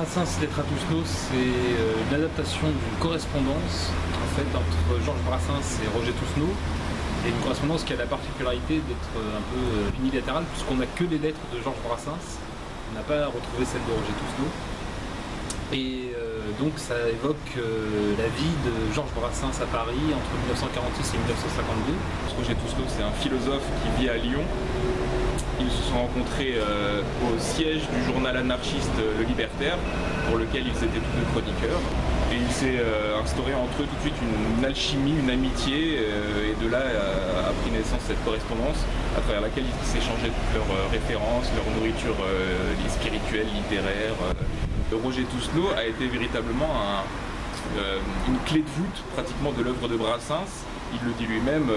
Brassens, Lettres à tous nos, c'est l'adaptation d'une correspondance en fait, entre Georges Brassens et Roger Tousneau, et une correspondance qui a la particularité d'être un peu unilatérale, puisqu'on n'a que les lettres de Georges Brassens, on n'a pas retrouvé celle de Roger Tousneau. Et donc ça évoque la vie de Georges Brassens à Paris entre 1946 et 1952. Roger Tousneau, c'est un philosophe qui vit à Lyon. Ils se sont rencontrés au siège du journal anarchiste Le Libertaire, pour lequel ils étaient tous deux chroniqueurs. Et il s'est instauré entre eux tout de suite une alchimie, une amitié, et de là a pris naissance cette correspondance, à travers laquelle ils s'échangeaient toutes leurs références, leur nourriture spirituelle, littéraire. Roger Tousneau a été véritablement une clé de voûte pratiquement de l'œuvre de Brassens. Il le dit lui-même,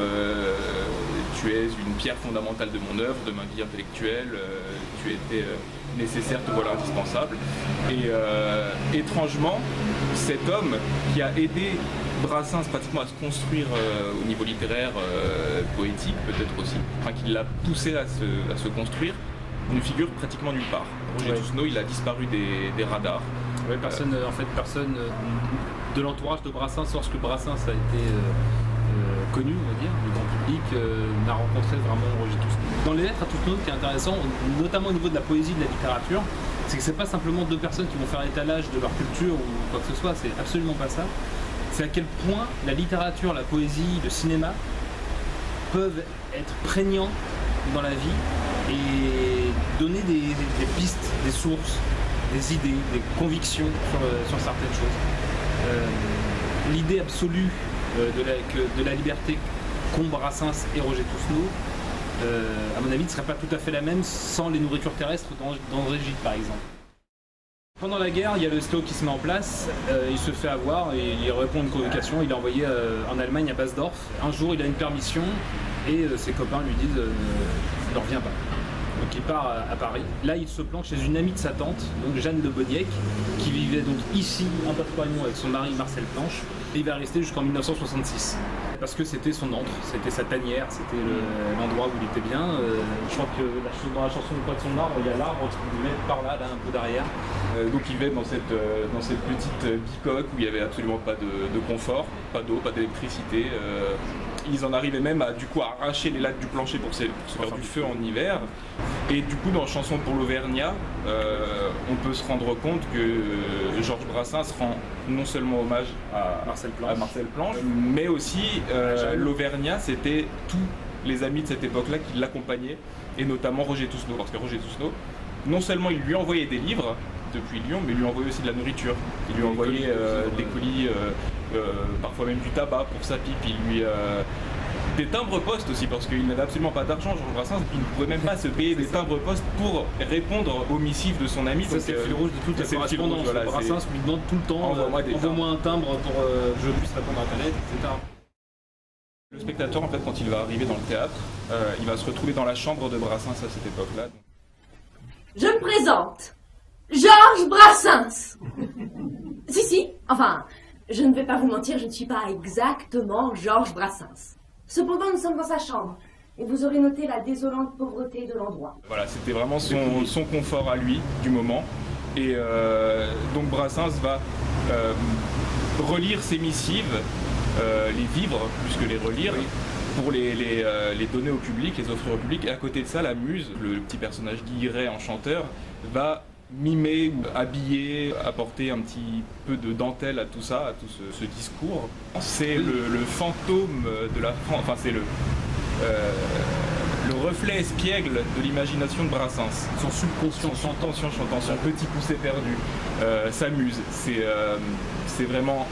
tu es une pierre fondamentale de mon œuvre, de ma vie intellectuelle, tu étais nécessaire, te voilà indispensable. Et étrangement, cet homme qui a aidé Brassens pratiquement à se construire au niveau littéraire, poétique peut-être aussi, enfin qui l'a poussé à se construire, ne figure pratiquement nulle part. Roger Tousneau, il a disparu des radars. Ouais, personne de l'entourage de Brassens, lorsque Brassens a été connu, on va dire, du grand public, n'a rencontré vraiment Roger Tousneau. Dans les lettres à Tousneau, ce qui est intéressant, notamment au niveau de la poésie, de la littérature, c'est que c'est pas simplement deux personnes qui vont faire l'étalage de leur culture ou quoi que ce soit, c'est absolument pas ça. C'est à quel point la littérature, la poésie, le cinéma peuvent être prégnants dans la vie et donner des pistes, des sources, des idées, des convictions sur certaines choses. L'idée absolue de la liberté qu'ont Brassens et Roger Tousneau, à mon avis, ne serait pas tout à fait la même sans les nourritures terrestres d'André Gide, par exemple. Pendant la guerre, il y a le STO qui se met en place, il se fait avoir et il répond à une convocation, il est envoyé en Allemagne à Basdorf. Un jour, il a une permission et ses copains lui disent ne reviens pas. Donc il part à Paris. Là, il se planque chez une amie de sa tante, donc Jeanne de Boniec, qui vivait donc ici, en Patrimoine, avec son mari Marcel Planche. Et il va rester jusqu'en 1966. Parce que c'était son antre, c'était sa tanière, c'était l'endroit où il était bien. Je crois que dans la chanson Le poids de son arbre, il y a l'arbre qui lui met par là, un peu derrière. Donc il vivait dans cette petite bicoque où il n'y avait absolument pas de confort, pas d'eau, pas d'électricité. Ils en arrivaient même à arracher les lattes du plancher pour se faire du feu en hiver. Et du coup, dans Chanson pour l'Auvergnat, on peut se rendre compte que Georges Brassens rend non seulement hommage à Marcel Planche, mais aussi l'Auvergnat, c'était tous les amis de cette époque-là qui l'accompagnaient, et notamment Roger Tousneau, parce que Roger Tousneau, non seulement il lui envoyait des livres depuis Lyon, mais il lui envoyait aussi de la nourriture. Il lui envoyait des colis, parfois même du tabac pour sa pipe. Il lui des timbres-poste aussi, parce qu'il n'avait absolument pas d'argent, Georges Brassens, il ne pouvait même pas se payer des timbres-poste pour répondre aux missives de son ami. Ça, c'est le fil rouge de toute la correspondance. Voilà, Brassens lui demande tout le temps envoie-moi un timbre pour que je puisse répondre à ta lettre, etc. Le spectateur, en fait, quand il va arriver dans le théâtre, il va se retrouver dans la chambre de Brassens à cette époque-là. Je me présente, Georges Brassens. Si, enfin, je ne vais pas vous mentir, je ne suis pas exactement Georges Brassens. Cependant, nous sommes dans sa chambre, et vous aurez noté la désolante pauvreté de l'endroit. Voilà, c'était vraiment son confort à lui, du moment. Et donc Brassens va relire ses missives, les vivre plus que les relire, pour les donner au public, les offrir au public. Et à côté de ça, la muse, le petit personnage Guilleret en chanteur, va mimer ou habiller, apporter un petit peu de dentelle à tout ça, à tout ce discours. C'est le fantôme de la France, enfin c'est le reflet espiègle de l'imagination de Brassens. Son subconscient, son petit poussé perdu, sa muse, c'est vraiment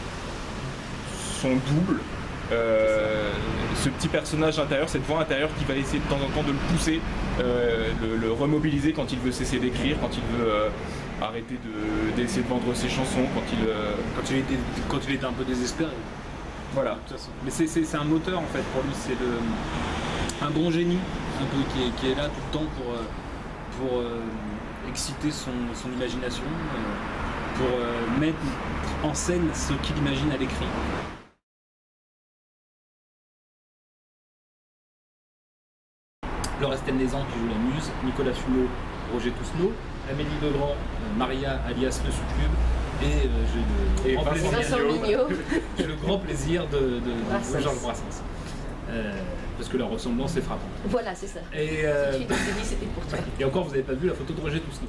son double. Ce petit personnage intérieur, cette voix intérieure qui va essayer de temps en temps de le pousser, le remobiliser quand il veut cesser d'écrire, quand il veut arrêter d'essayer de vendre ses chansons, quand il était un peu désespéré. Voilà. Mais c'est un moteur en fait pour lui, c'est un bon génie un peu qui est là tout le temps pour exciter son imagination, pour mettre en scène ce qu'il imagine à l'écrit. Laure Estelle-Nézan qui joue la muse, Nicolas Fulot Roger Tousneau, Amélie Legrand, Maria alias Le Succube, et j'ai le grand plaisir, Vincent Mignot. j'ai le grand plaisir de Brassens. Georges Brassens. Parce que la ressemblance est frappante. Voilà, c'est ça. Et, Tout de suite, on s'est dit c'était pour toi. et encore, vous n'avez pas vu la photo de Roger Tousneau.